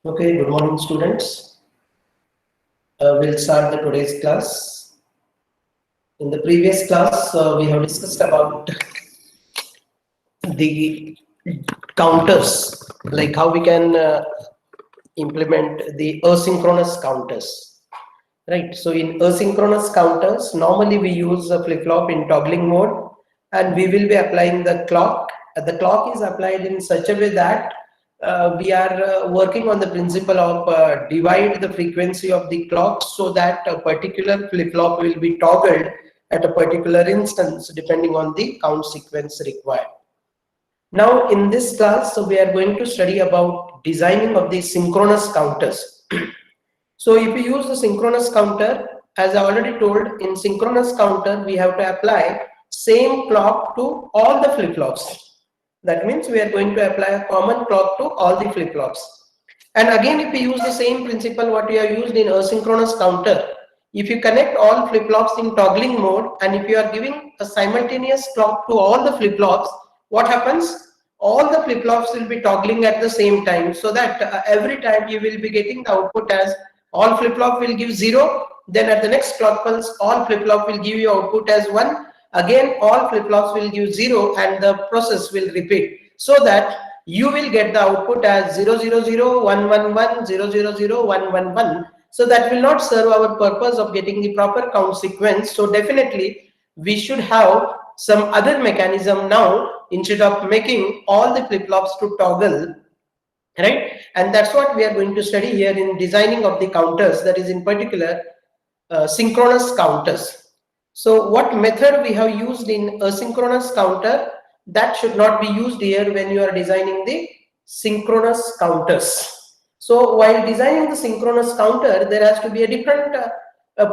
Okay, good morning, students. We'll start the today's class. In the previous class, we have discussed about the counters, like how we can implement the asynchronous counters. Right. So in asynchronous counters, normally we use a flip-flop in toggling mode, and we will be applying the clock. The clock is applied in such a way that we are working on the principle of divide the frequency of the clock so that a particular flip-flop will be toggled at a particular instance depending on the count sequence required. Now in this class, so we are going to study about designing of the synchronous counters. So if we use the synchronous counter, as I already told, in synchronous counter, we have to apply same clock to all the flip-flops. That means we are going to apply a common clock to all the flip-flops. And again, if we use the same principle what we have used in asynchronous counter, if you connect all flip-flops in toggling mode, and if you are giving a simultaneous clock to all the flip-flops, what happens? All the flip-flops will be toggling at the same time, so that every time you will be getting the output as all flip-flop will give 0, then at the next clock pulse all flip-flop will give you output as 1, again all flip-flops will give 0, and the process will repeat, so that you will get the output as 0 0 0 1 1 1 0 0 0 1 1 1. So that will not serve our purpose of getting the proper count sequence. So definitely we should have some other mechanism now, instead of making all the flip-flops to toggle, right? And that's what we are going to study here in designing of the counters, that is in particular synchronous counters. So what method we have used in asynchronous counter, that should not be used here when you are designing the synchronous counters. So while designing the synchronous counter, there has to be a different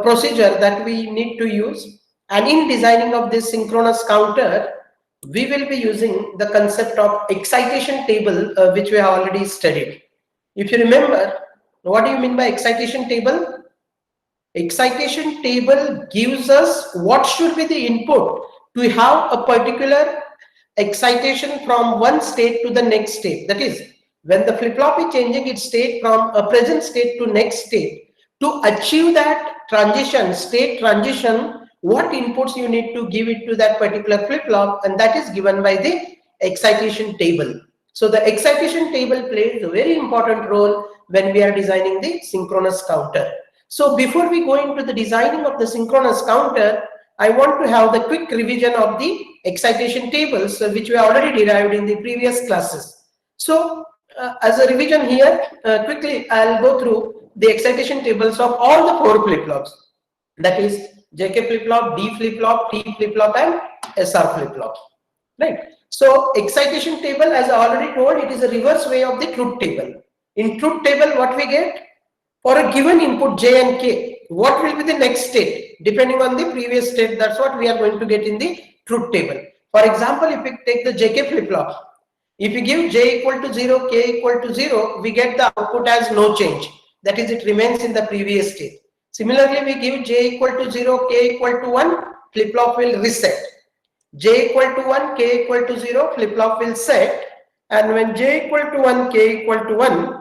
procedure that we need to use, and in designing of this synchronous counter, we will be using the concept of excitation table, which we have already studied. If you remember, what do you mean by excitation table? Excitation table gives us what should be the input to have a particular excitation from one state to the next state. That is, when the flip-flop is changing its state from a present state to next state, to achieve that transition, state transition, what inputs you need to give it to that particular flip-flop, and that is given by the excitation table. So the excitation table plays a very important role when we are designing the synchronous counter. So before we go into the designing of the synchronous counter, I want to have the quick revision of the excitation tables, which we already derived in the previous classes. So as a revision here, quickly I'll go through the excitation tables of all the 4 flip-flops. That is JK flip-flop, D flip-flop, T flip-flop, and SR flip-flop. Right. So excitation table, as I already told, it is a reverse way of the truth table. In truth table, what we get? For a given input J and K, what will be the next state? Depending on the previous state, that's what we are going to get in the truth table. For example, if we take the JK flip-flop, if we give J equal to 0, K equal to 0, we get the output as no change. That is, it remains in the previous state. Similarly, we give J equal to 0, K equal to 1, flip-flop will reset. J equal to 1, K equal to 0, flip-flop will set. And when J equal to 1, K equal to 1,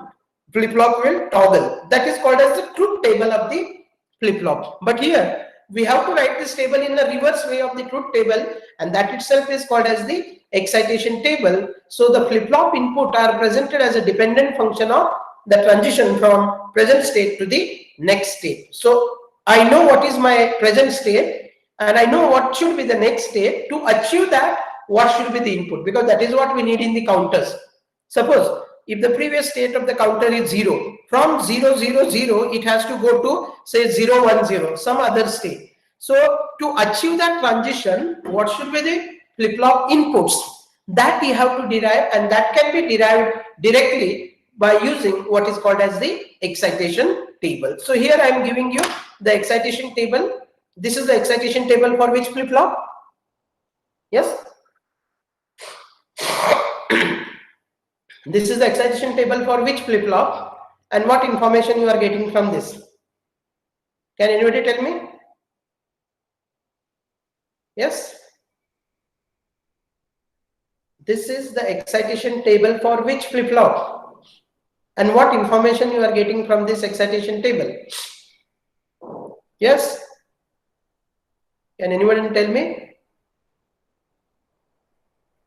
flip-flop will toggle. That is called as the truth table of the flip-flop. But here we have to write this table in the reverse way of the truth table, and that itself is called as the excitation table. So the flip-flop input are presented as a dependent function of the transition from present state to the next state. So I know what is my present state, and I know what should be the next state. To achieve that, what should be the input, because that is what we need in the counters. Suppose if the previous state of the counter is 0, from 0 0 0 it has to go to say 0 1 0, some other state. So to achieve that transition, what should be the flip-flop inputs? That you have to derive, and that can be derived directly by using what is called as the excitation table. So here I am giving you the excitation table. This is the excitation table for which flip-flop? Yes. This is the excitation table for which flip-flop, and what information you are getting from this? Can anybody tell me? Yes? This is the excitation table for which flip-flop? And what information you are getting from this excitation table? Yes? Can anyone tell me?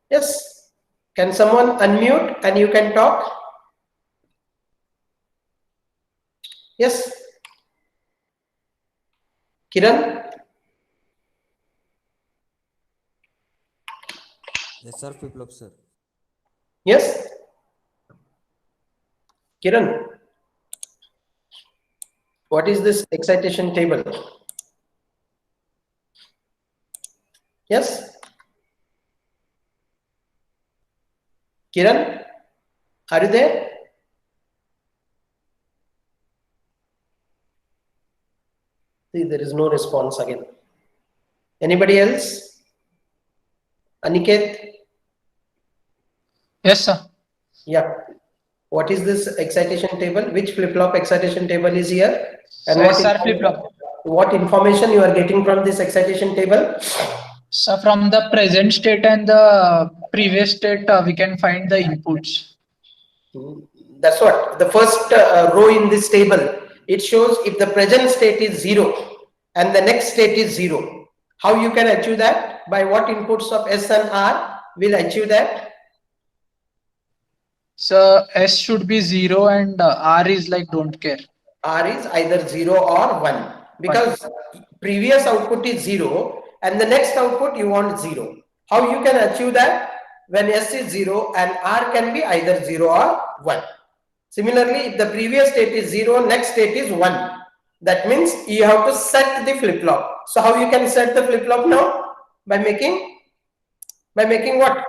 Yes? Can someone unmute and you can talk? Yes? Kiran? Yes, sir, flip-flop, sir. Yes? Kiran? What is this excitation table? Yes? Kiran? Are you there? See, there is no response again. Anybody else? Aniket? Yes, sir. Yeah. What is this excitation table? Which flip-flop excitation table is here? And So SR flip-flop. what information you are getting from this excitation table? So from the present state and the previous state, we can find the inputs. That's what the first row in this table. It shows if the present state is 0 and the next state is 0. How you can achieve that? By what inputs of S and R will achieve that? So S should be 0 and R is like don't care. R is either 0 or 1 because previous output is 0 and the next output you want 0. How you can achieve that? When S is 0 and R can be either 0 or 1. Similarly, if the previous state is 0, next state is 1. That means you have to set the flip-flop. So how you can set the flip-flop now? By making what?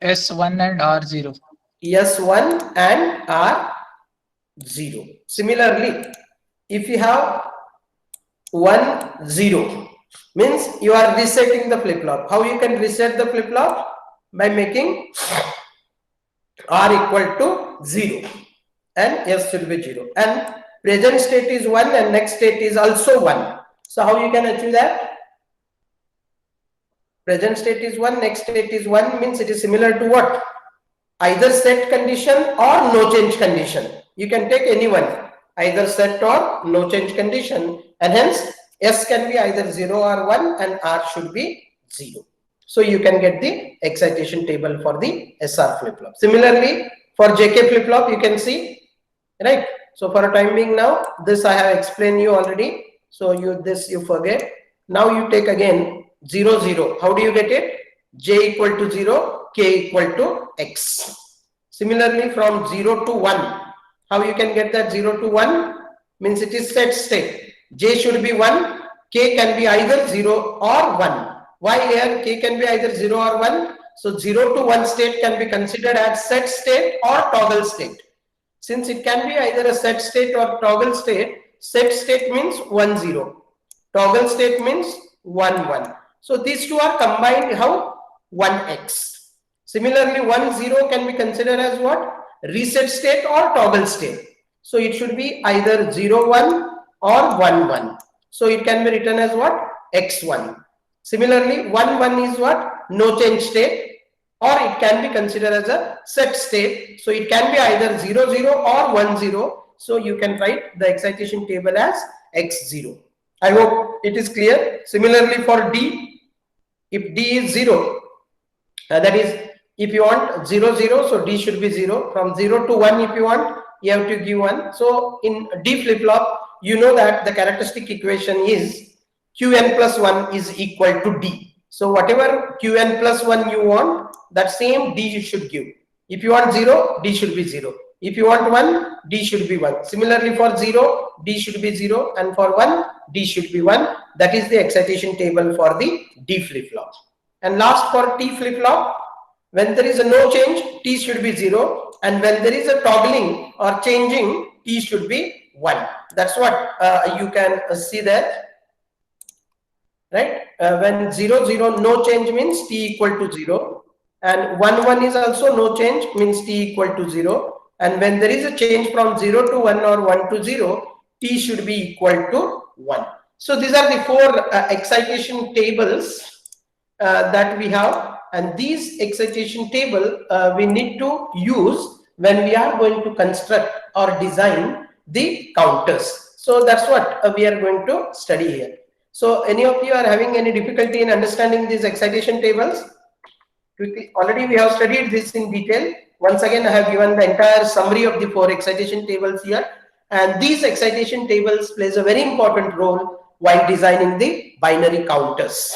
S1 and R0. S1 and R0. Similarly, if you have 1, 0, means you are resetting the flip-flop. How you can reset the flip-flop? By making R equal to 0 and S should be 0. And present state is 1 and next state is also 1. So how you can achieve that? Present state is 1, next state is 1 means it is similar to what? Either set condition or no change condition. You can take any one, either set or no change condition, and hence S can be either 0 or 1 and R should be 0. So you can get the excitation table for the SR flip-flop. Similarly, for JK flip-flop, you can see, right? So for a time being now, this I have explained you already. So you forget. Now you take again 0, 0. How do you get it? J equal to 0, K equal to X. Similarly, from 0 to 1, how you can get that 0 to 1? Means it is set state. J should be 1, K can be either 0 or 1. Why here K can be either 0 or 1? So 0 to 1 state can be considered as set state or toggle state. Since it can be either a set state or toggle state, set state means 1, 0. Toggle state means 1, 1. So these two are combined how? 1x. Similarly, 1, 0 can be considered as what? Reset state or toggle state. So it should be either 0, 1 or 1, 1. So it can be written as what? x1. Similarly, 1, 1 is what? No change state, or it can be considered as a set state. So it can be either 0, 0 or 1, 0. So you can write the excitation table as x0. I hope it is clear. Similarly, for D, if D is 0, that is, if you want 0, 0, so D should be 0. From 0 to 1, if you want, you have to give 1. So in D flip-flop, you know that the characteristic equation is Qn plus 1 is equal to D. So whatever Qn plus 1 you want, that same D you should give. If you want 0, D should be 0. If you want 1, D should be 1. Similarly, for 0, D should be 0, and for 1, D should be 1. That is the excitation table for the D flip-flop. And last, for T flip-flop, when there is a no change, T should be 0, and when there is a toggling or changing, T should be 1. That's what you can see there. Right? When 0, 0, no change means T equal to 0, and 1, 1 is also no change, means T equal to 0, and when there is a change from 0 to 1 or 1 to 0, T should be equal to 1. So these are the 4 excitation tables that we have, and these excitation table we need to use when we are going to construct or design the counters. So that's what we are going to study here. So any of you are having any difficulty in understanding these excitation tables? Quickly, already we have studied this in detail. Once again, I have given the entire summary of the 4 excitation tables here, and these excitation tables plays a very important role while designing the binary counters.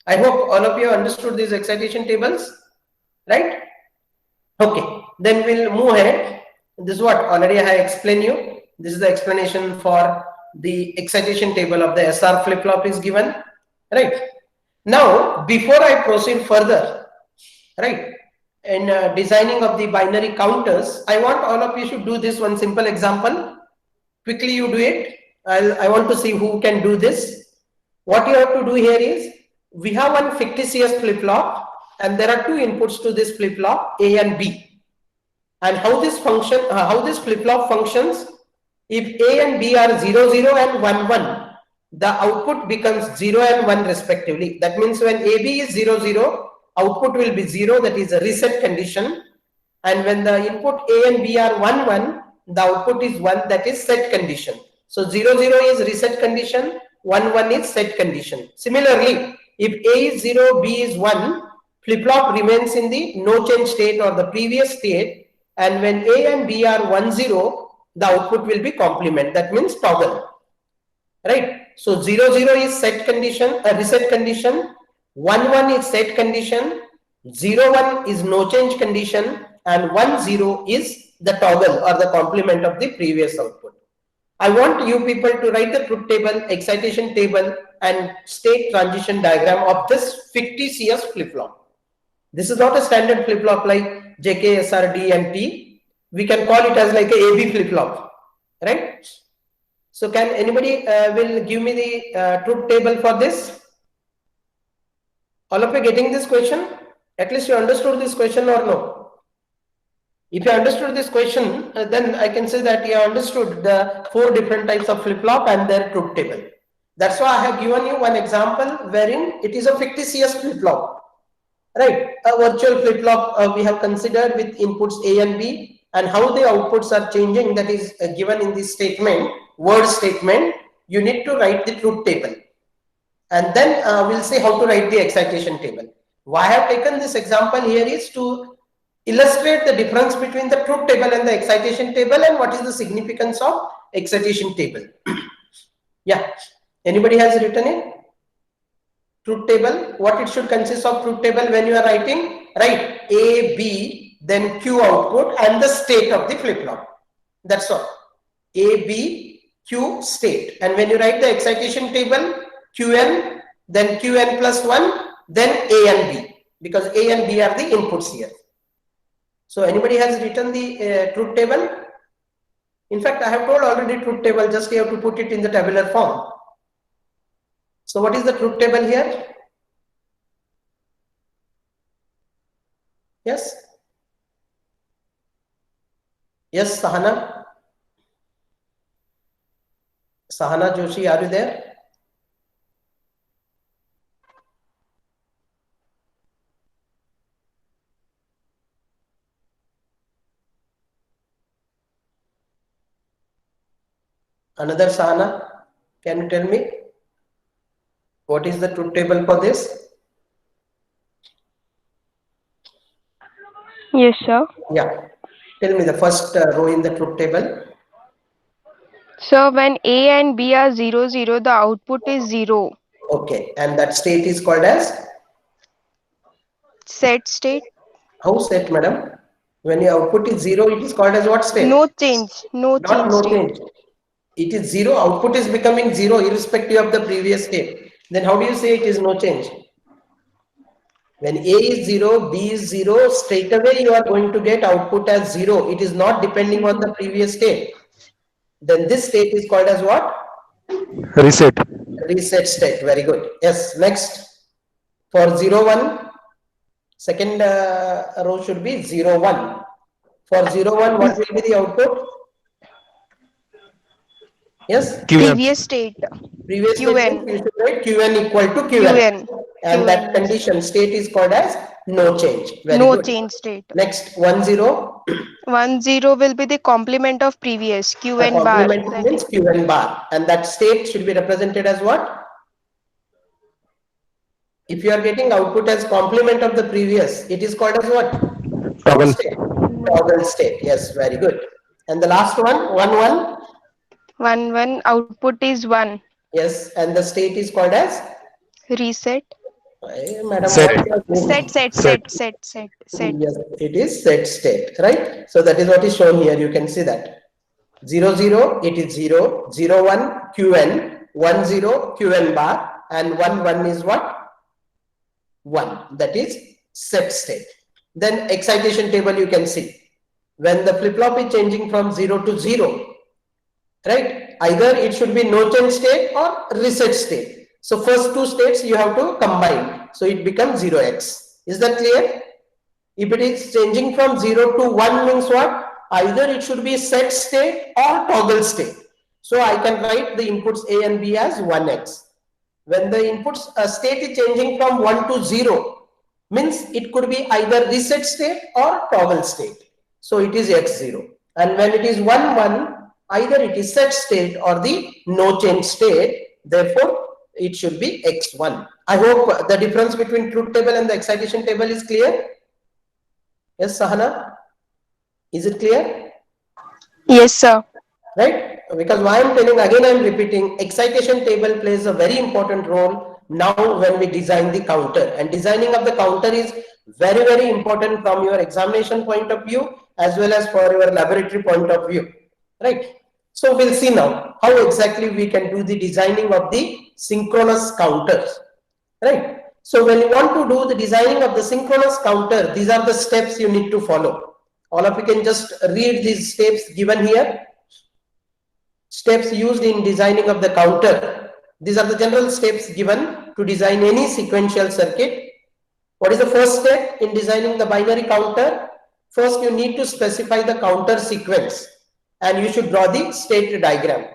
I hope all of you understood these excitation tables, right? Okay, then we'll move ahead. This is what already I have explained you. This is the explanation for the excitation table of the SR flip-flop is given, right? Now, before I proceed further, right, in designing of the binary counters, I want all of you to do this one simple example. Quickly you do it. I want to see who can do this. What you have to do here is, we have one fictitious flip-flop and there are 2 inputs to this flip-flop, A and B. And how this function, how this flip-flop functions, if A and B are 0, 0 and 1, 1, the output becomes 0 and 1 respectively. That means when AB is 0, 0, output will be 0, that is a reset condition. And when the input A and B are 1, 1, the output is 1, that is set condition. So 0, 0 is reset condition, 1, 1 is set condition. Similarly, if A is 0, B is 1, flip-flop remains in the no change state or the previous state. And when A and B are 1, 0, the output will be complement. That means toggle. Right? So 0, 0 is set condition, reset condition. 1, 1 is set condition. 0, 1 is no change condition. And 1, 0 is the toggle or the complement of the previous output. I want you people to write the truth table, excitation table, and state transition diagram of this fictitious flip-flop. This is not a standard flip-flop like JK, SR, D, and T. We can call it as like a AB flip-flop, right? So can anybody will give me the truth table for this? All of you getting this question? At least you understood this question or no? If you understood this question, then I can say that you understood the 4 different types of flip-flop and their truth table. That's why I have given you one example wherein it is a fictitious flip-flop. Right, a virtual flip-flop we have considered with inputs A and B, and how the outputs are changing, that is given in this statement, word statement. You need to write the truth table, and then we'll see how to write the excitation table. Why I have taken this example here is to illustrate the difference between the truth table and the excitation table, and what is the significance of excitation table. Yeah, anybody has written it? Truth table, what it should consist of truth table when you are writing, right? A, B, then Q output and the state of the flip-flop. That's all. A, B, Q state. And when you write the excitation table, Qn, then Qn plus 1, then A and B, because A and B are the inputs here. So anybody has written the truth table? In fact, I have told already truth table, just you have to put it in the tabular form. So what is the truth table here? Yes? Yes, Sahana? Sahana Joshi, are you there? Another Sahana, can you tell me? What is the truth table for this? Yes, sir. Yeah. Tell me the first row in the truth table. So when A and B are 0, 0, the output is 0. Okay. And that state is called as? Set state. How set, madam? When your output is 0, it is called as what state? No change. No Not change no state. change. It is 0. Output is becoming 0 irrespective of the previous state. Then how do you say it is no change? When A is 0, B is 0, straight away you are going to get output as 0. It is not depending on the previous state. Then this state is called as what? Reset. Reset state. Very good. Yes. Next, for 0, 1, second row should be 0, 1. For 0, 1, what will be the output? Yes. Previous state. Previous Qn. state means you should write Qn equal to Qn. Qn. and that condition state is called as no change. Very No good. change state. Next, 1 0. 1 0 will be the complement of previous Q The and bar. complement means Q and bar, and that state should be represented as what? If you are getting output as complement of the previous, it is called as what? Toggle. State. Toggle state. Yes, very good. And the last one, 1 1. 1 1 output is 1. Yes, and the state is called as? Reset. Madam, Set. what you are doing? Set. Yes, it is set state, right? So that is what is shown here. You can see that 0 0, it is 0, 0 1 qn, 1 0 qn bar, and 1 1 is what? 1. That is set state. Then excitation table you can see. When the flip-flop is changing from 0 to 0, right? Either it should be no change state or reset state. So first two states you have to combine. So it becomes 0x. Is that clear? If it is changing from 0 to 1 means what? Either it should be set state or toggle state. So I can write the inputs A and B as 1x. When the inputs state is changing from 1 to 0, means it could be either reset state or toggle state. So it is x0. And when it is 1 1, either it is set state or the no change state. Therefore, it should be x1. I hope the difference between truth table and the excitation table is clear. Yes, Sahana? Is it clear? Yes, sir. Right? Because why I'm telling, again I'm repeating, excitation table plays a very important role now when we design the counter. And designing of the counter is very, very important from your examination point of view as well as for your laboratory point of view. Right? So we'll see now how exactly we can do the designing of the synchronous counters. Right? So when you want to do the designing of the synchronous counter, these are the steps you need to follow. All of you can just read these steps given here. Steps used in designing of the counter. These are the general steps given to design any sequential circuit. What is the first step in designing the binary counter? First, you need to specify the counter sequence and you should draw the state diagram.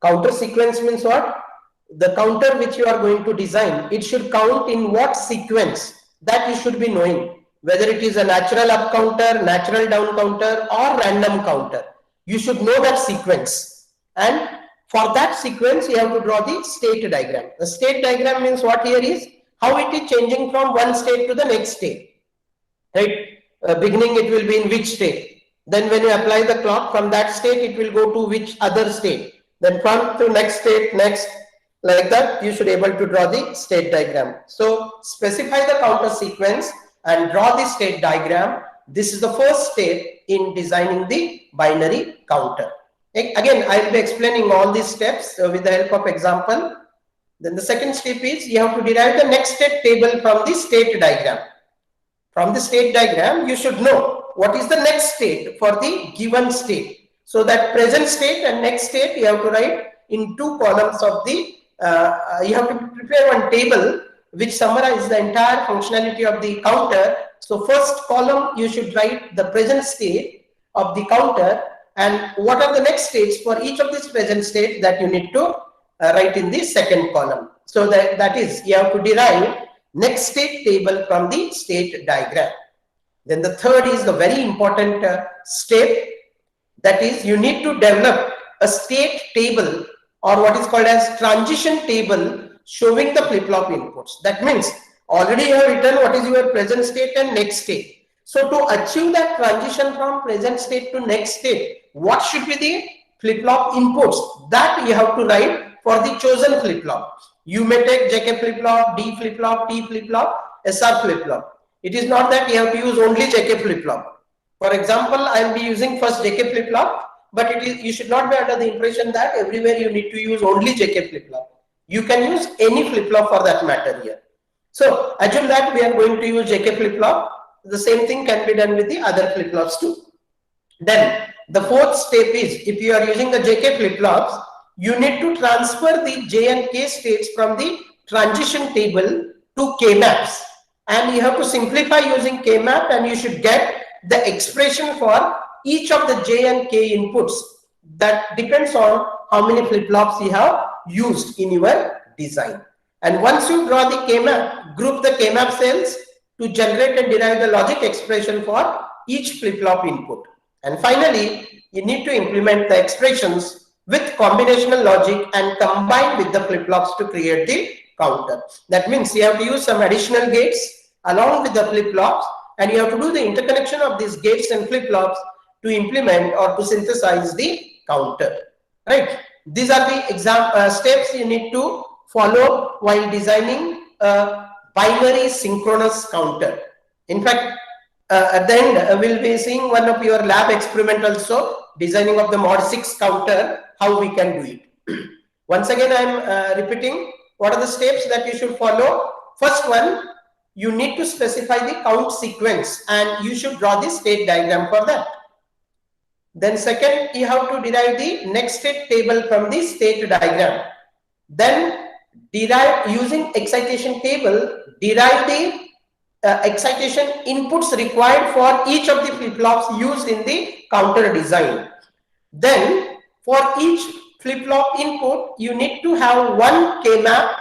Counter sequence means what? The counter which you are going to design, it should count in what sequence, that you should be knowing. Whether it is a natural up counter, natural down counter or random counter. You should know that sequence. And for that sequence, you have to draw the state diagram. The state diagram means what here is how it is changing from one state to the next state. Right? Beginning it will be in which state. Then when you apply the clock from that state, it will go to which other state. Then from to next state, next, like that, you should be able to draw the state diagram. So specify the counter sequence and draw the state diagram. This is the first step in designing the binary counter. Again, I will be explaining all these steps with the help of example. Then the second step is you have to derive the next state table from the state diagram. From the state diagram, you should know what is the next state for the given state. So that present state and next state you have to write in two columns of the, you have to prepare one table which summarizes the entire functionality of the counter. So first column you should write the present state of the counter and what are the next states for each of these present states that you need to write in the second column. So that is, you have to derive next state table from the state diagram. Then the third is the very important step, that is you need to develop a state table or what is called as transition table showing the flip-flop inputs. That means already you have written what is your present state and next state. So to achieve that transition from present state to next state, what should be the flip-flop inputs that you have to write for the chosen flip-flop. You may take JK flip-flop, D flip-flop, T flip-flop, SR flip-flop. It is not that you have to use only JK flip-flop. For example, I will be using first JK flip-flop, but it is, you should not be under the impression that everywhere you need to use only JK flip-flop. You can use any flip-flop for that matter here. So assume that we are going to use JK flip-flop. The same thing can be done with the other flip-flops too. Then the fourth step is, if you are using the JK flip-flops, you need to transfer the J and K states from the transition table to K maps. And you have to simplify using K map and you should get the expression for each of the J and K inputs. That depends on how many flip-flops you have used in your design. And once you draw the K-map, group the K-map cells to generate and derive the logic expression for each flip-flop input. And finally, you need to implement the expressions with combinational logic and combine with the flip-flops to create the counter. That means you have to use some additional gates along with the flip-flops, and you have to do the interconnection of these gates and flip-flops to implement or to synthesize the counter. Right? These are the steps you need to follow while designing a binary synchronous counter. In fact, at the end, we'll be seeing one of your lab experiment also, designing of the mod 6 counter, how we can do it. Once again, I'm repeating, what are the steps that you should follow? First one, you need to specify the count sequence and you should draw the state diagram for that. Then second, you have to derive the next state table from the state diagram. Then derive, using excitation table, derive the excitation inputs required for each of the flip-flops used in the counter design. Then for each flip-flop input, you need to have one K-map.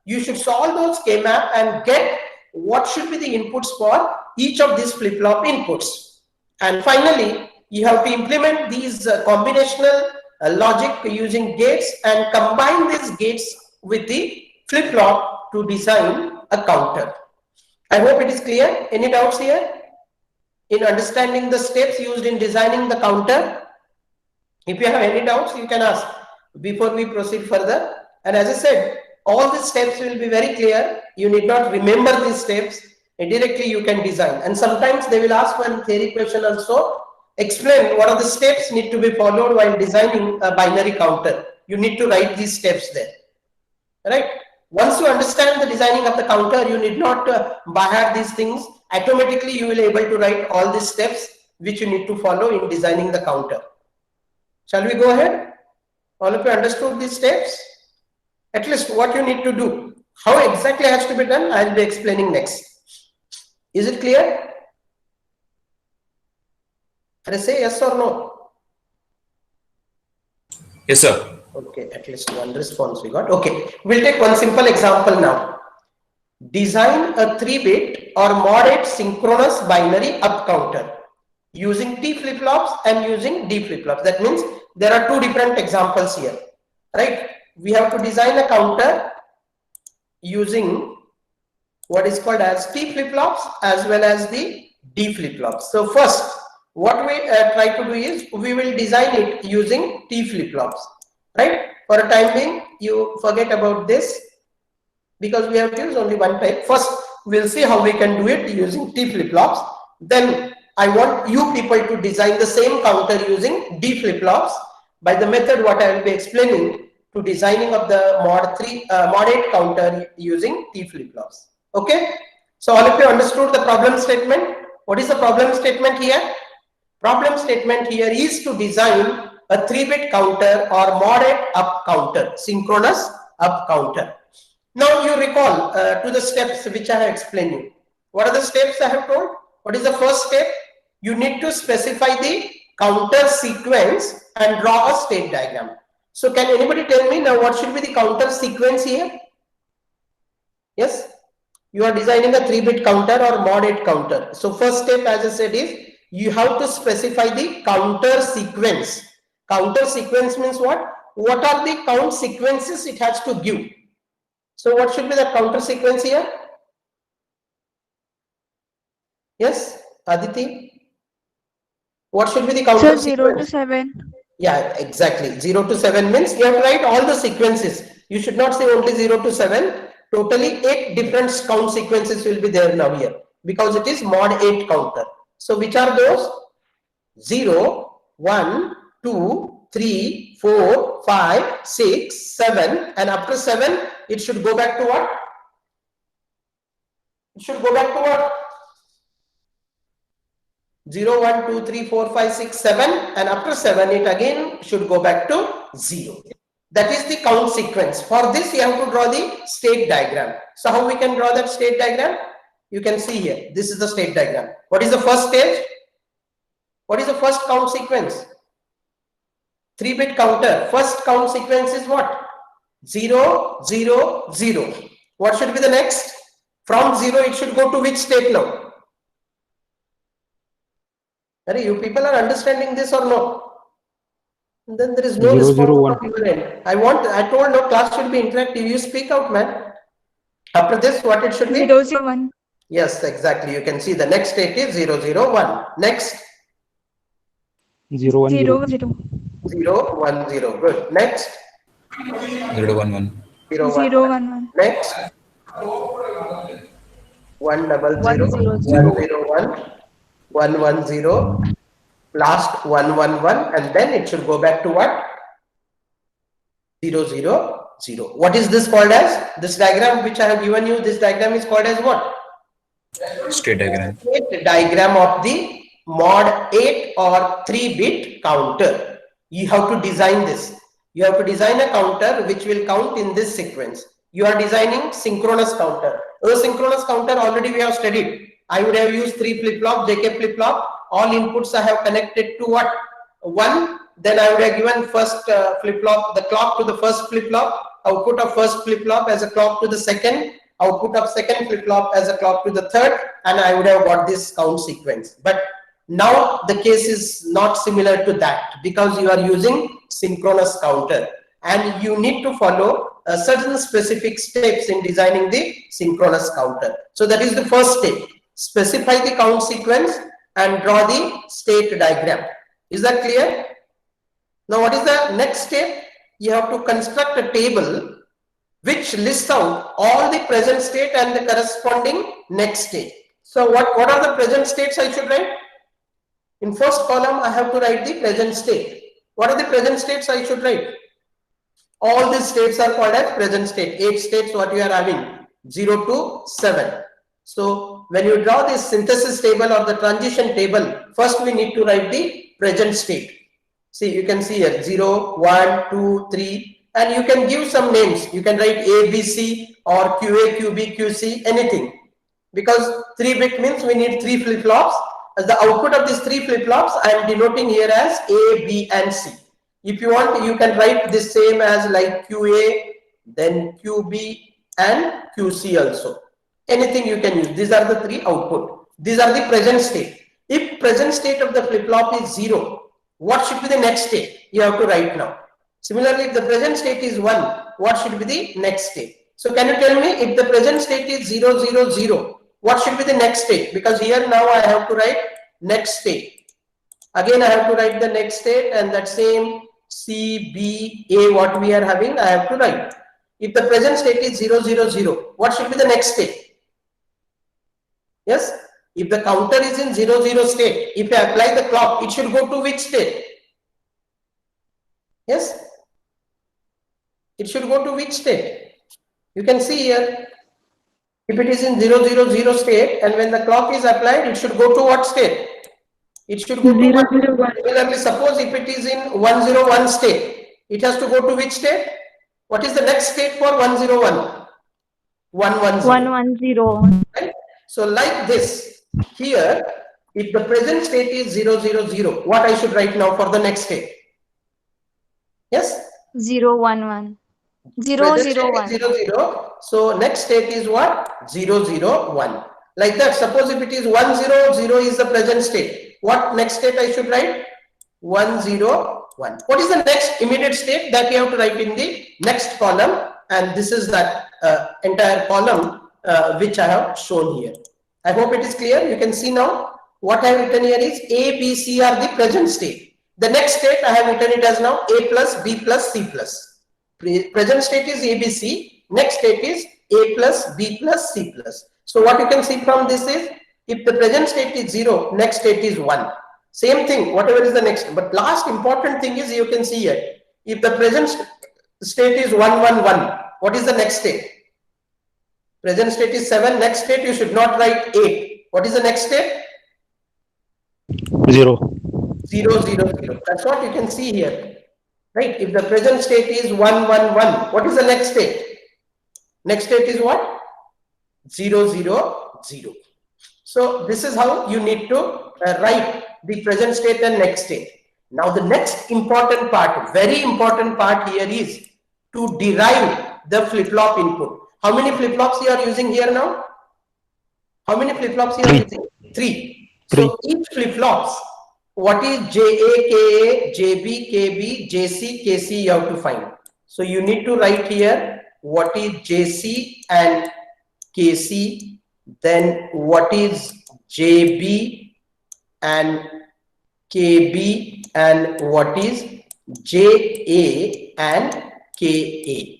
You should solve those K-map and get what should be the inputs for each of these flip-flop inputs. And finally, you have to implement these combinational logic using gates and combine these gates with the flip-flop to design a counter. I hope it is clear. Any doubts here in understanding the steps used in designing the counter? If you have any doubts, you can ask before we proceed further. And as I said, all the steps will be very clear. You need not remember these steps. Directly you can design. And sometimes they will ask one theory question also. Explain what are the steps need to be followed while designing a binary counter. You need to write these steps there. Right? Once you understand the designing of the counter, you need not by heart these things. Automatically, you will be able to write all these steps which you need to follow in designing the counter. Shall we go ahead? All of you understood these steps? At least what you need to do. How exactly has to be done, I will be explaining next. Is it clear? Can I say yes or no? Yes, sir. Okay, at least one response we got. Okay, we'll take one simple example now. Design a 3-bit or mod 8 synchronous binary up counter using T flip-flops and using D flip-flops. That means there are two different examples here, right? We have to design a counter using what is called as T flip-flops as well as the D flip-flops. So first, what we try to do is we will design it using T flip-flops, right? For a time being, you forget about this because we have to use only one type. First, we'll see how we can do it using T flip-flops. Then I want you people to design the same counter using D flip-flops by the method what I will be explaining to designing of the mod 8 counter using T flip-flops. Okay, so all of you understood the problem statement. What is the problem statement here? Problem statement here is to design a 3-bit counter or mod 8 up counter, synchronous up counter. Now you recall to the steps which I have explained you. What are the steps I have told? What is the first step? You need to specify the counter sequence and draw a state diagram. So can anybody tell me now what should be the counter sequence here? Yes? You are designing a 3-bit counter or mod 8 counter. So first step, as I said, is you have to specify the counter sequence. Counter sequence means what? What are the count sequences it has to give? So what should be the counter sequence here? Yes, Aditi? What should be the counter So sequence? 0 to 7. Yeah, exactly. 0 to 7 means you have to write all the sequences. You should not say only 0 to 7. Totally 8 different count sequences will be there now here because it is mod 8 counter. So which are those? 0, 1, 2, 3, 4, 5, 6, 7, and after 7 it should go back to what? It should go back to what? 0, 1, 2, 3, 4, 5, 6, 7, and after 7 it again should go back to 0. That is the count sequence. For this you have to draw the state diagram. So how we can draw that state diagram? You can see here. This is the state diagram. What is the first stage? What is the first count sequence? 3-bit counter. First count sequence is what? 0, 0, 0. What should be the next? From 0, it should go to which state now? You people are understanding this or no? Then there is no 0, 0, response 1. from your end. I told no, class should be interactive. You speak out, man. After this, what it should be? 0, 0, 1. Yes, exactly. You can see the next state is 0, 0, 1. Next. 0, 1, 0. 0, 0. 0, 1, 0. Good. Next. 0, 1, 1. 0, 1, 0, 1. 1, 1. Next. 1, 0, 0, 1, 0, 1, 1, 1, 0. Last 1, 1, 1. And then it should go back to what? 0, 0, 0. What is this called as? This diagram which I have given you, this diagram is called as what? State diagram. State diagram of the mod 8 or 3-bit counter. You have to design this. You have to design a counter which will count in this sequence. You are designing synchronous counter. Asynchronous counter already we have studied. I would have used 3 flip-flop, JK flip-flop. All inputs I have connected to what? 1. Then I would have given first flip-flop, the clock to the first flip-flop, output of first flip-flop as a clock to the second, output of second flip-flop as a clock to the third, and I would have got this count sequence. But now the case is not similar to that because you are using synchronous counter and you need to follow certain specific steps in designing the synchronous counter. So that is the first step. Specify the count sequence and draw the state diagram. Is that clear? Now what is the next step? You have to construct a table which lists out all the present state and the corresponding next state. So what are the present states I should write? In first column, I have to write the present state. What are the present states I should write? All these states are called as present state. 8 states what you are having, 0 to 7. So when you draw this synthesis table or the transition table, first we need to write the present state. See, you can see here 0, 1, 2, 3. And you can give some names. You can write A, B, C or QA, QB, QC, anything. Because 3-bit means we need 3 flip-flops. As the output of these 3 flip-flops, I am denoting here as A, B and C. If you want, you can write this same as like QA, then QB and QC also. Anything you can use. These are the 3 output. These are the present state. If present state of the flip-flop is 0, what should be the next state? You have to write now. Similarly, if the present state is 1, what should be the next state? So can you tell me if the present state is 0, 0, 0, what should be the next state? Because here now I have to write next state. Again, I have to write the next state and that same C, B, A, what we are having, I have to write. If the present state is 0, 0, 0, what should be the next state? Yes? If the counter is in 0, 0 state, if I apply the clock, it should go to which state? Yes? It should go to which state? You can see here, if it is in 0, 0, 0 state and when the clock is applied, it should go to what state? It should go to 0, 0, 1. Similarly, suppose if it is in 101 state, it has to go to which state? What is the next state for 101? 110. 110. Right? So like this, here, if the present state is 0, 0, 0, what I should write now for the next state? Yes? 0, 1, 1. 0, Present 0, state 1. is 0, 0. So next state is what? 0, 0, 1. Like that, suppose if it is 1, 0, 0 is the present state. What next state I should write? 1, 0, 1. What is the next immediate state that you have to write in the next column? And this is that entire column which I have shown here. I hope it is clear. You can see now what I have written here is A, B, C are the present state. The next state I have written it as now A plus, B plus, C plus. Present state is ABC. Next state is A plus, B plus, C plus. So what you can see from this is, if the present state is 0, next state is 1. Same thing, whatever is the next. But last important thing is you can see here, if the present state is 111, what is the next state? Present state is 7, next state you should not write 8. What is the next state? 0. 0, 0, 0. That's what you can see here. Right? If the present state is 111, what is the next state? Next state is what? 0, 0, 0. So this is how you need to write the present state and next state. Now the next important part, very important part here is to derive the flip-flop input. How many flip-flops you are using here now? How many flip-flops you are Three. using? Three. So each flip-flops, what is JA, KA, JB, KB, JC, KC you have to find. So you need to write here what is JC and KC, then what is JB and KB, and what is JA and KA.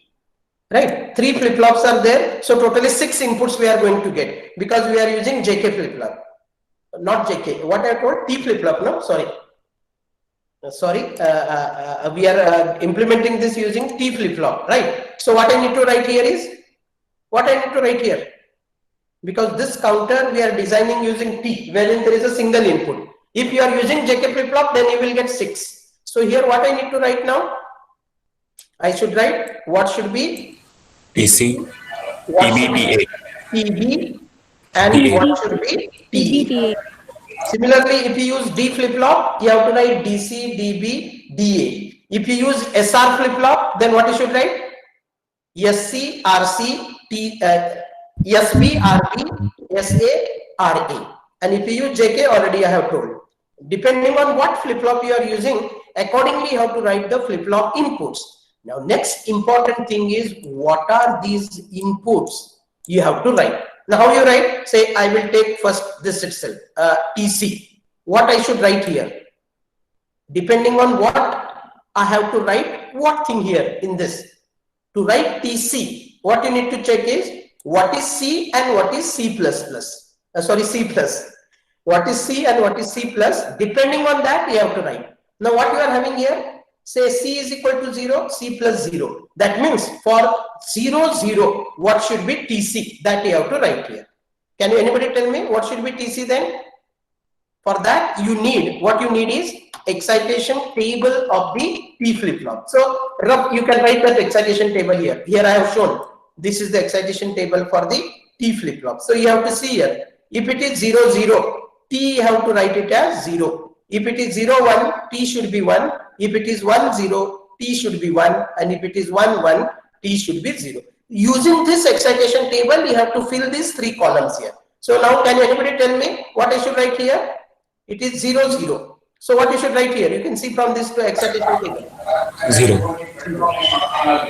Right? 3 flip-flops are there. So totally 6 inputs we are going to get because we are using JK flip-flop. Not JK. What I told? T flip-flop. No, sorry. We are implementing this using T flip-flop. Right? So what I need to write here is what I need to write here, because this counter we are designing using T, wherein there is a single input. If you are using JK flip-flop, then you will get 6. So here what I need to write now? I should write what should be TC, what TB, should be TA. TB, and TA. what should be TA. Similarly, if you use D flip-flop, you have to write DC, DB, DA. If you use SR flip-flop, then what you should write? SC, RC, SB, RB, SA, RA. And if you use JK, already I have told. Depending on what flip-flop you are using, accordingly you have to write the flip-flop inputs. Now, next important thing is what are these inputs you have to write. Now, how you write? Say, I will take first this itself, TC. What I should write here? Depending on what I have to write, what thing here in this? To write TC, what you need to check is what is C and what is C++. C plus. What is C and what is C plus? Depending on that, you have to write. Now, what you are having here? Say C is equal to 0, C plus 0. That means for 0, 0, what should be TC? That you have to write here. Can anybody tell me what should be TC then? For that, what you need is excitation table of the T flip-flop. So, you can write that excitation table here. Here I have shown. This is the excitation table for the T flip-flop. So, you have to see here. If it is 0, 0, T you have to write it as 0. If it is 0, 1, T should be 1. If it is 1, 0, T should be 1. And if it is 1, 1, T should be 0. Using this excitation table, you have to fill these 3 columns here. So now, can anybody tell me what I should write here? It is 0, 0. So what you should write here? You can see from this to excitation table. 0.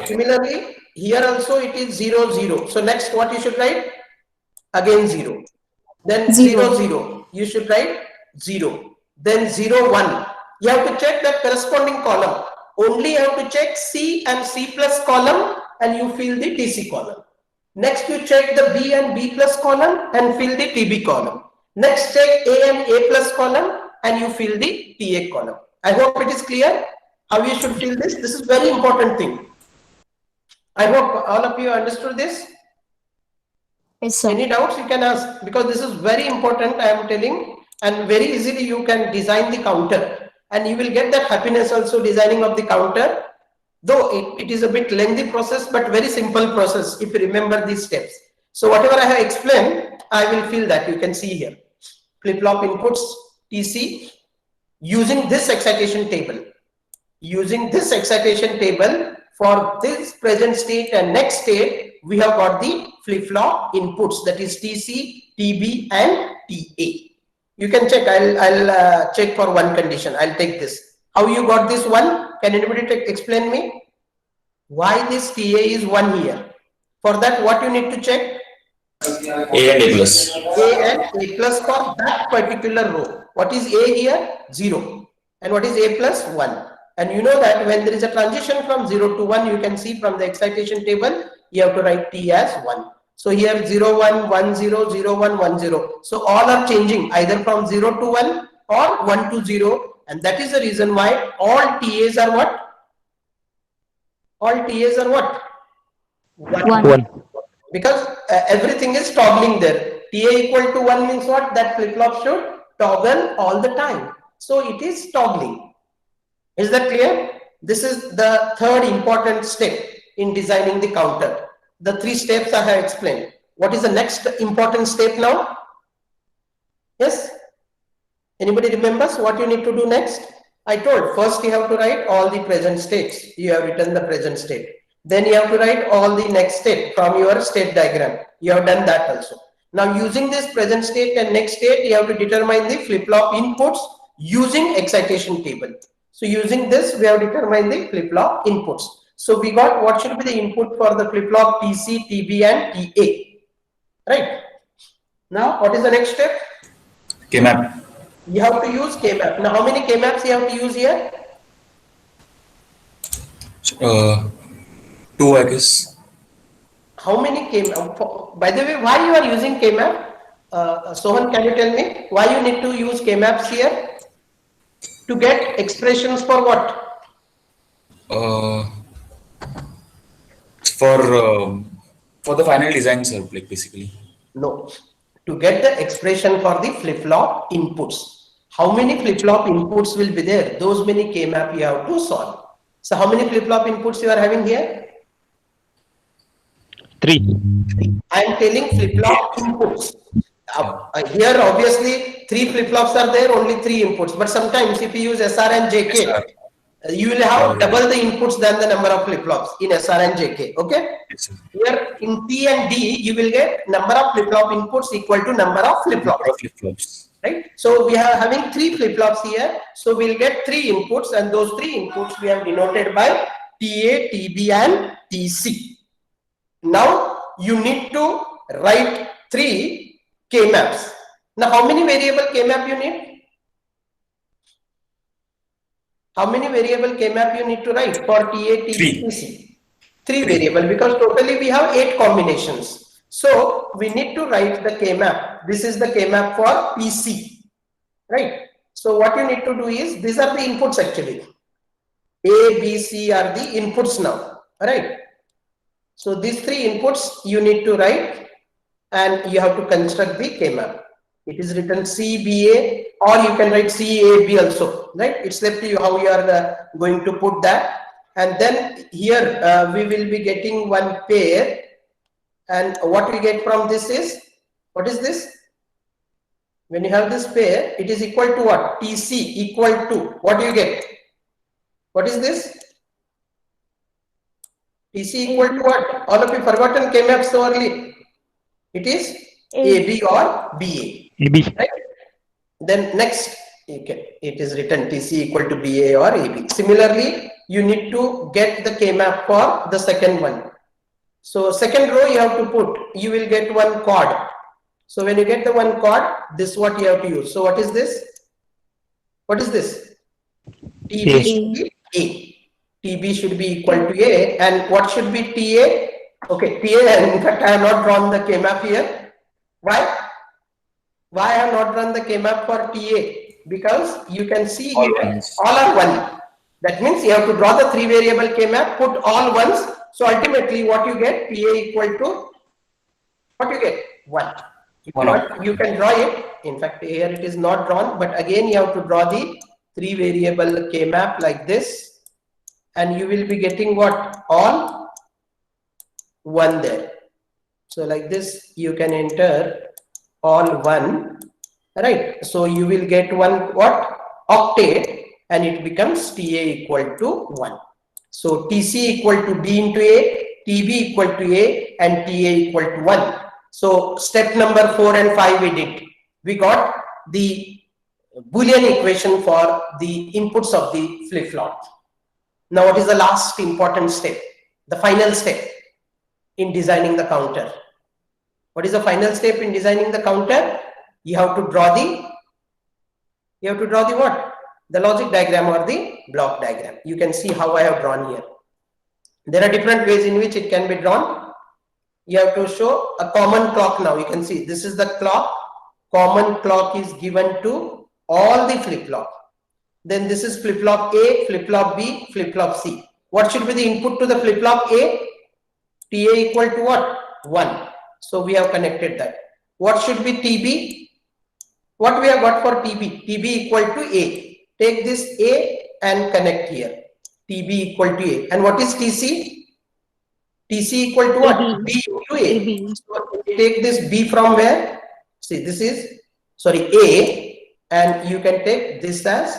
Similarly, here also it is 0, 0. So next what you should write? Again 0. Then 0, 0. You should write 0. Then 0, 1. You have to check that corresponding column. Only you have to check C and C plus column and you fill the TC column. Next you check the B and B plus column and fill the TB column. Next check A and A plus column and you fill the TA column. I hope it is clear how you should fill this. This is very important thing. I hope all of you understood this. Yes, sir. Any doubts you can ask, because this is very important, I am telling, and very easily you can design the counter and you will get that happiness also designing of the counter, though it is a bit lengthy process but very simple process if you remember these steps. So whatever I have explained, I will fill that. You can see here flip-flop inputs TC using this excitation table. Using this excitation table for this present state and next state, we have got the flip-flop inputs, that is TC, TB and TA. You can check. I'll check for one condition. I'll take this. How you got this one? Can anybody explain me? Why this TA is 1 here? For that, what you need to check? A and A plus. A and A plus for that particular row. What is A here? 0. And what is A plus? 1. And you know that when there is a transition from 0 to 1, you can see from the excitation table, you have to write T as 1. So here 0, 1, 1, 0, 0, 1, 1, 0. So all are changing either from 0 to 1 or 1 to 0. And that is the reason why all TAs are what? All TAs are what? 1. Because everything is toggling there. TA equal to 1 means what? That flip-flop should toggle all the time. So it is toggling. Is that clear? This is the third important step in designing the counter. The 3 steps I have explained. What is the next important step now? Yes? Anybody remembers what you need to do next? I told first you have to write all the present states. You have written the present state. Then you have to write all the next state from your state diagram. You have done that also. Now using this present state and next state, you have to determine the flip-flop inputs using excitation table. So using this, we have determined the flip-flop inputs. So we got what should be the input for the flip-flop TC, TB and TA. Right? Now what is the next step? K-map. You have to use K-map. Now how many K-maps you have to use here? 2, I guess. How many K-map? By the way, why you are using K-map? Sohan, can you tell me why you need to use K-maps here? To get expressions for what? For the final design, sir, like basically. No. To get the expression for the flip-flop inputs. How many flip-flop inputs will be there? Those many K-map you have to solve. So how many flip-flop inputs you are having here? 3. I am telling flip-flop inputs. Here obviously 3 flip-flops are there, only 3 inputs. But sometimes if you use SR and JK, you will have double the inputs than the number of flip-flops in SR and JK. Okay? Yes, sir. Here in T and D, you will get number of flip-flop inputs equal to number of flip-flops. Flip-flops. Right? So we are having 3 flip-flops here. So we'll get 3 inputs, and those 3 inputs we have denoted by TA, TB and TC. Now you need to write 3 K-maps. Now how many variable K-map you need? How many variable K-map you need to write for TA, TB, 3. TC? 3 variable, because totally we have 8 combinations. So we need to write the K-map. This is the K-map for PC, right? So what you need to do is, these are the inputs actually. A, B, C are the inputs now, right? So these 3 inputs you need to write, and you have to construct the K-map. It is written CBA, or you can write CAB also, right? It's left to you how you are going to put that. And then here we will be getting one pair, and what we get from this is, what is this? When you have this pair, it is equal to what? TC equal to, what do you get? What is this? TC equal to what? All of you forgotten K-map so early. It is AB or BA. AB. Right? Then next, it is written TC equal to BA or AB. Similarly, you need to get the K-map for the second one. So second row you have to put, you will get one chord. So when you get the one chord, this is what you have to use. So what is this? What is this? TB should be A. TB should be equal to A. And what should be TA? Okay, TA, and in fact I have not drawn the K-map here. Why? Why I have not drawn the K-map for TA? Because you can see here, all are 1. That means you have to draw the 3 variable K-map, put all ones. So ultimately what you get, PA equal to, what you get? 1. You can draw it. In fact, here it is not drawn, but again you have to draw the 3 variable K-map like this, and you will be getting what? All 1 there. So like this, you can enter all 1, right? So you will get one what? Octet, and it becomes TA equal to 1. So TC equal to D into A, TB equal to A, and TA equal to 1. So step number 4 and 5 we did. We got the Boolean equation for the inputs of the flip-flop. Now what is the last important step? The final step in designing the counter. What is the final step in designing the counter? You have to draw the what? The logic diagram or the block diagram. You can see how I have drawn here. There are different ways in which it can be drawn. You have to show a common clock now. You can see this is the clock. Common clock is given to all the flip-flop. Then this is flip-flop A, flip-flop B, flip-flop C. What should be the input to the flip-flop A? TA equal to what? 1. So we have connected that. What should be TB? What we have got for TB? TB equal to A. Take this A and connect here. TB equal to A. And what is TC? TC equal to what? B to A. So take this B from where? See, this is, sorry, A, and you can take this as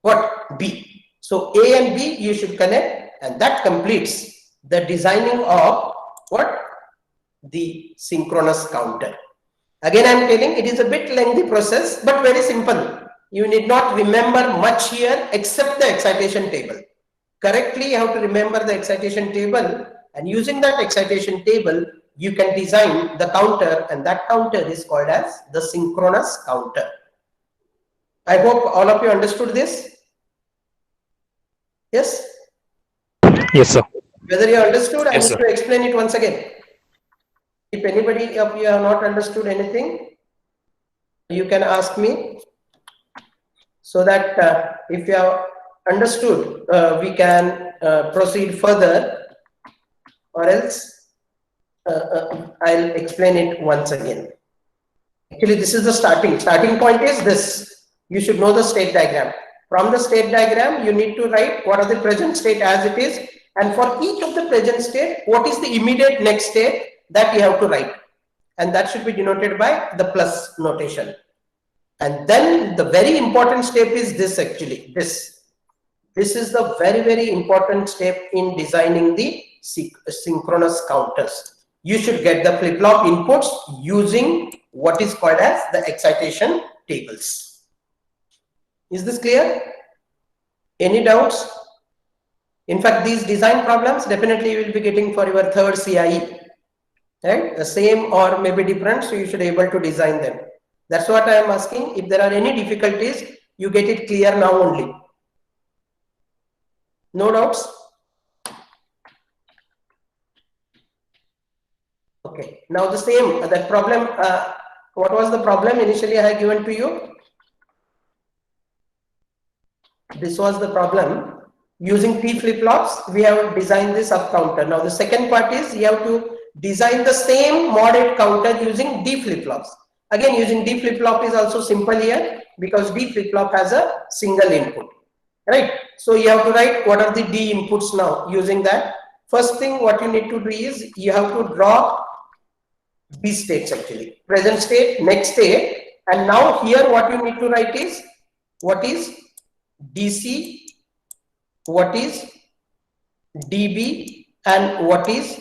what? B. So A and B you should connect, and that completes the designing of what? The synchronous counter. Again, I am telling it is a bit lengthy process, but very simple. You need not remember much here except the excitation table. Correctly, you have to remember the excitation table, and using that excitation table, you can design the counter, and that counter is called as the synchronous counter. I hope all of you understood this. Yes? Yes, sir. Whether you understood, I Yes, need sir. to explain it once again. If anybody of you have not understood anything, you can ask me, so that if you have understood, we can proceed further, or else I'll explain it once again. Actually, this is the starting point is this. You should know the state diagram. From the state diagram, you need to write what are the present state as it is, and for each of the present state, what is the immediate next state that you have to write, and that should be denoted by the plus notation. And then the very important step is this. Actually, this is the very important step in designing the synchronous counters. You should get the flip-flop inputs using what is called as the excitation tables. Is this clear? Any doubts? In fact, these design problems definitely you will be getting for your third CIE, right? The same or maybe different, so you should be able to design them. That's what I am asking. If there are any difficulties, you get it clear now only. No doubts? Okay. Now the same, that problem, what was the problem initially I had given to you? This was the problem. Using T flip-flops, we have designed this up counter. Now the second part is you have to design the same mod counter using D flip-flops. Again, using D flip-flop is also simple here because D flip-flop has a single input, right? So you have to write what are the D inputs now using that. First thing what you need to do is you have to draw B states actually. Present state, next state, and now here what you need to write is what is DC, what is DB, and what is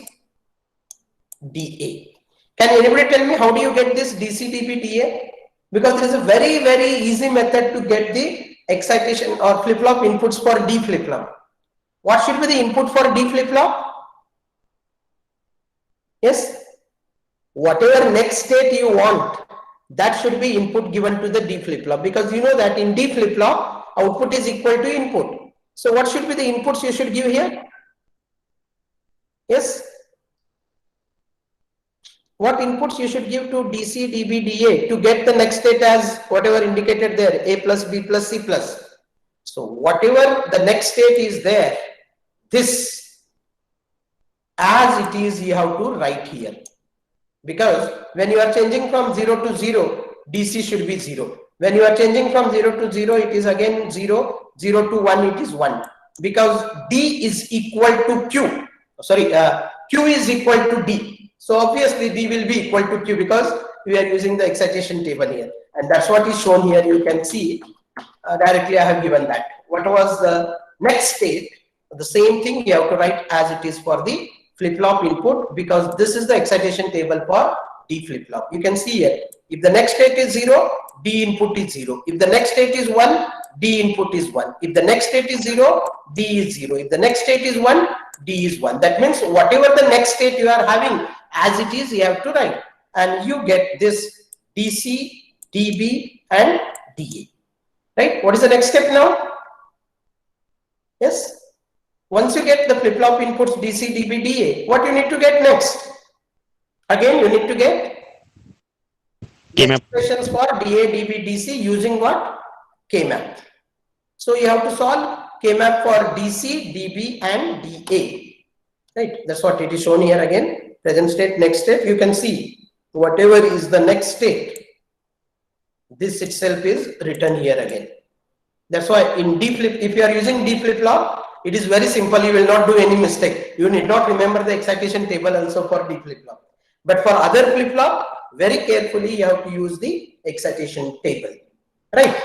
DA. Can anybody tell me how do you get this DC, DB, DA? Because there is a very easy method to get the excitation or flip-flop inputs for D flip-flop. What should be the input for D flip-flop? Yes, whatever next state you want, that should be input given to the D flip-flop, because you know that in D flip-flop output is equal to input. So what should be the inputs you should give here? Yes, what inputs you should give to DC, DB, DA to get the next state as whatever indicated there, A plus B plus C plus. So whatever the next state is there, this as it is you have to write here, because when you are changing from 0 to 0, DC should be 0. When you are changing from 0 to 0, it is again 0, 0 to 1, it is 1, because D is equal to Q. Sorry, Q is equal to D. So obviously D will be equal to Q because we are using the excitation table here, and that's what is shown here. You can see directly I have given that. What was the next state? The same thing you have to write as it is for the flip-flop input, because this is the excitation table for D flip-flop. You can see here, if the next state is 0, D input is 0. If the next state is 1, D input is 1. If the next state is 0, D is 0. If the next state is 1, D is 1. That means whatever the next state you are having as it is, you have to write, and you get this DC, DB, and DA. Right? What is the next step now? Yes. Once you get the flip-flop inputs DC, DB, DA, what you need to get next? Again, you need to get expressions for DA, DB, DC using what? K-map. So you have to solve K-map for DC, DB, and DA. Right? That's what it is shown here again. Present state, next state. You can see whatever is the next state, this itself is written here again. That's why in D flip, if you are using D flip-flop, it is very simple. You will not do any mistake. You need not remember the excitation table also for D flip-flop. But for other flip-flop, very carefully you have to use the excitation table. Right?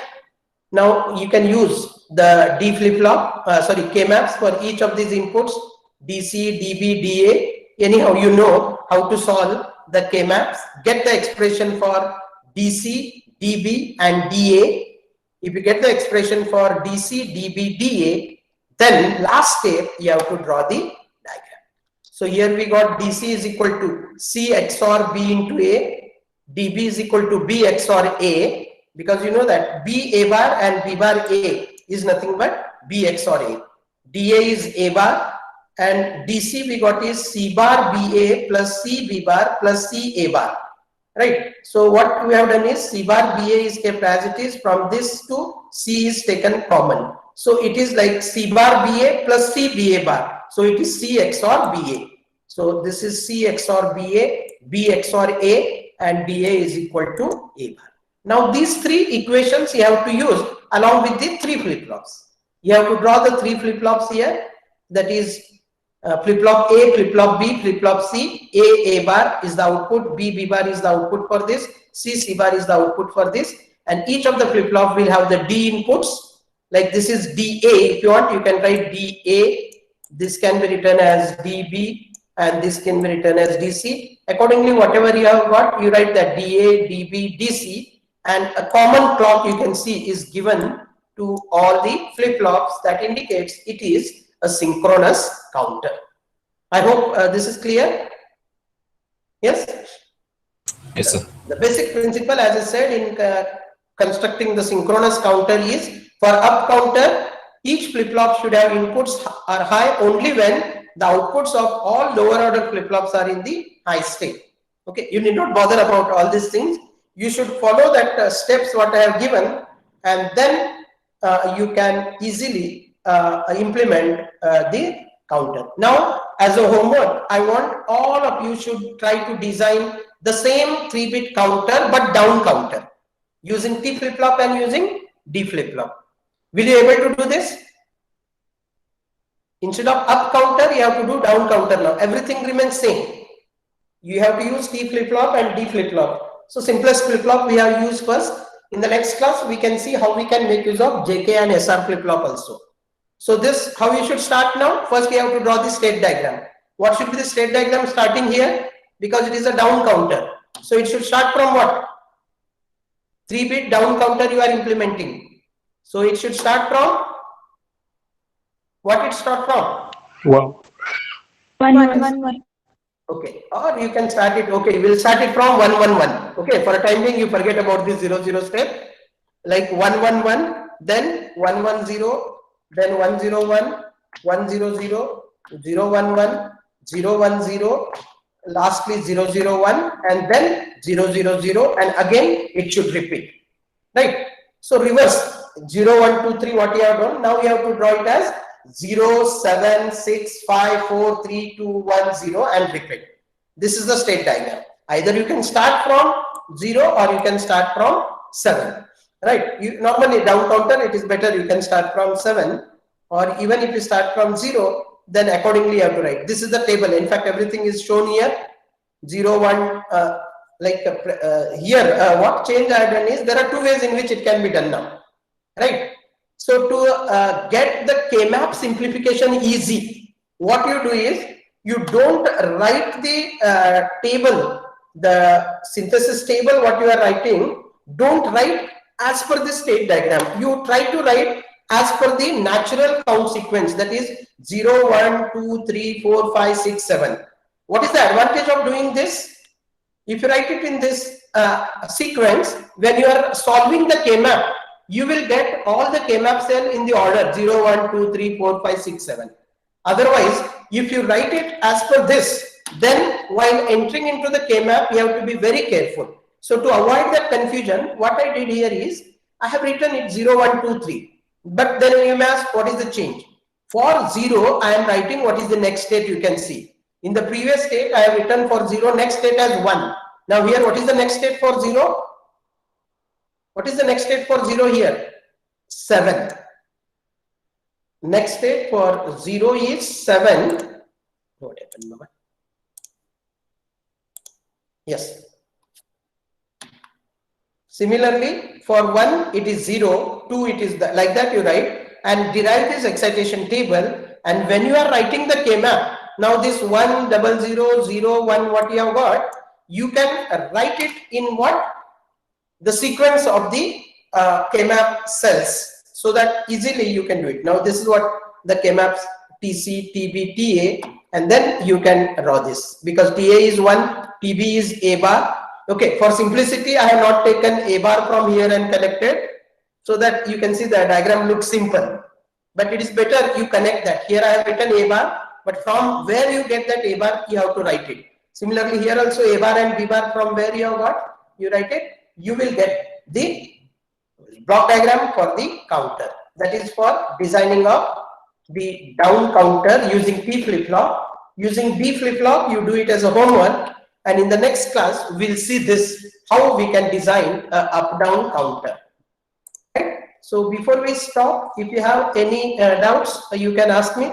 Now you can use the D flip-flop, K-maps for each of these inputs DC, DB, DA. Anyhow, you know how to solve the K-maps. Get the expression for DC, DB and DA. If you get the expression for DC, DB, DA, then last step you have to draw the diagram. So here we got DC is equal to C XOR B into A, DB is equal to B XOR A, because you know that B A bar and B bar A is nothing but B XOR A. DA is A bar and DC we got is C bar BA plus C B bar plus C A bar. Right. So what we have done is C bar BA is kept as it is. From this to C is taken common. So it is like C bar BA plus C BA bar. So it is C XOR BA. So this is C XOR BA, B XOR A, and BA is equal to A bar. Now these three equations you have to use along with the three flip-flops. You have to draw the three flip-flops here. That is flip-flop A, flip-flop B, flip-flop C. A bar is the output, B bar is the output for this, C bar is the output for this, and each of the flip-flop will have the D inputs. Like this is DA. If you want, you can write DA. This can be written as DB and this can be written as DC. Accordingly, whatever you have got, you write that DA, DB, DC, and a common clock you can see is given to all the flip-flops. That indicates it is a synchronous counter. I hope this is clear. Yes? Yes, sir. The basic principle, as I said, in constructing the synchronous counter is, for up counter, each flip-flop should have inputs are high only when the outputs of all lower order flip-flops are in the high state. Okay, you need not bother about all these things. You should follow that steps what I have given, and then you can easily implement the counter. Now, as a homework, I want all of you should try to design the same 3-bit counter but down counter using T flip-flop and using D flip-flop. Will you able to do this? Instead of up counter, you have to do down counter now. Everything remains same. You have to use T flip-flop and D flip-flop. So simplest flip-flop we have used first. In the next class, we can see how we can make use of JK and SR flip-flop also. So this, how you should start now? First, we have to draw the state diagram. What should be the state diagram starting here? Because it is a down counter. So it should start from what? 3-bit down counter you are implementing. So it should start from what? It start from? Wow. 1 1 1. Okay, or you can start it. Okay, we'll start it from 1 1 1. Okay, for a time being, you forget about this 0 0 step. Like 1 1 1, then 1 1 0, then 1 0 1, 1 0 0, 0 1 1, 0 1 0, lastly 0 0 1, and then 0 0 0, and again it should repeat. Right? So reverse 0 1 2 3. What you have done? Now you have to draw it as 0 7 6 5 4 3 2 1 0 and repeat. This is the state diagram. Either you can start from 0 or you can start from 7. Right? You normally down counter it is better you can start from 7, or even if you start from 0, then accordingly you have to write. This is the table. In fact, everything is shown here. 0 1 here what change I have done is there are 2 ways in which it can be done now. Right? So to get the K-map simplification easy, what you do is you don't write the table, the synthesis table what you are writing, don't write as per the state diagram. You try to write as per the natural count sequence, that is 0 1 2 3 4 5 6 7. What is the advantage of doing this? If you write it in this sequence, when you are solving the K-map, you will get all the K-map cell in the order 0 1 2 3 4 5 6 7. Otherwise, if you write it as per this, then while entering into the K-map, you have to be very careful. So to avoid that confusion, what I did here is I have written it 0 1 2 3. But then you may ask, what is the change? For 0, I am writing what is the next state you can see. In the previous state, I have written for 0, next state as 1. Now here, what is the next state for 0? What is the next state for 0 here? 7. Next state for 0 is 7. What happened, Mama? Yes. Similarly, for 1, it is 0. 2, it is like that you write, and derive this excitation table. And when you are writing the K-map, now this 1 0 0 0 1 what you have got, you can write it in what? The sequence of the K-map cells, so that easily you can do it. Now this is what the K-maps TC, TB, TA, and then you can draw this, because TA is 1, TB is A bar. Okay, for simplicity, I have not taken A bar from here and connected, so that you can see the diagram looks simple. But it is better you connect that. Here I have written A bar, but from where you get that A bar, you have to write it. Similarly, here also A bar and B bar, from where you have got, you write it, you will get the block diagram for the counter. That is for designing of the down counter using P flip-flop. Using B flip-flop, you do it as a homework, and in the next class, we'll see this, how we can design a up-down counter. Right? So before we stop, if you have any doubts, you can ask me.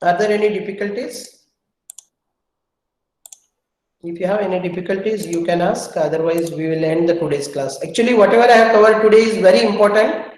Are there any difficulties? If you have any difficulties, you can ask. Otherwise, we will end the today's class. Actually, whatever I have covered today is very important.